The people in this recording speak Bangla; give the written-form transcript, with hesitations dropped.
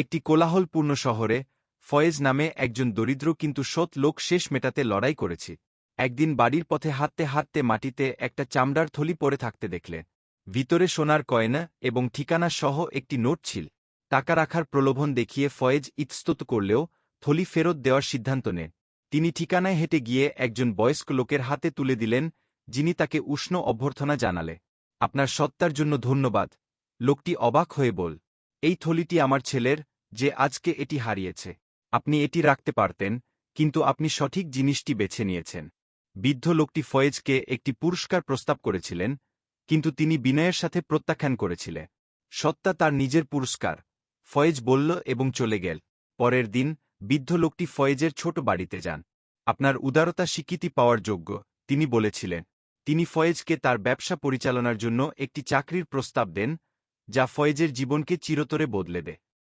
একটি কোলাহলপূর্ণ শহরে ফয়েজ নামে একজন দরিদ্র কিন্তু সৎ লোক শেষ মেটাতে লড়াই করেছে। একদিন বাড়ির পথে হাঁটতে হাঁটতে মাটিতে একটা চামড়ার থলি পড়ে থাকতে দেখলে। ভিতরে সোনার কয়না এবং ঠিকানা সহ একটি নোট ছিল। টাকা রাখার প্রলোভন দেখিয়ে ফয়েজ ইতস্তত করলেও থলি ফেরত দেওয়ার সিদ্ধান্ত নেন। তিনি ঠিকানায় হেঁটে গিয়ে একজন বয়স্ক লোকের হাতে তুলে দিলেন, যিনি তাকে উষ্ণ অভ্যর্থনা জানালে। আপনার সত্তার জন্য ধন্যবাদ। লোকটি অবাক হয়ে বল, এই থলিটি আমার ছেলের, যে আজকে এটি হারিয়েছে। আপনি এটি রাখতে পারতেন, কিন্তু আপনি সঠিক জিনিসটি বেছে নিয়েছেন। বৃদ্ধ লোকটি ফয়েজকে একটি পুরস্কার প্রস্তাব করেছিলেন, কিন্তু তিনি বিনয়ের সাথে প্রত্যাখ্যান করেছিলেন। সত্তা তার নিজের পুরস্কার, ফয়েজ বলল এবং চলে গেল। পরের দিন বৃদ্ধ লোকটি ফয়েজের ছোট বাড়িতে যান। আপনার উদারতা স্বীকৃতি পাওয়ার যোগ্য, তিনি বলেছিলেন। তিনি ফয়েজকে তার ব্যবসা পরিচালনার জন্য একটি চাকরির প্রস্তাব দেন, যা ফয়েজের জীবনকে চিরতরে বদলে দেয়।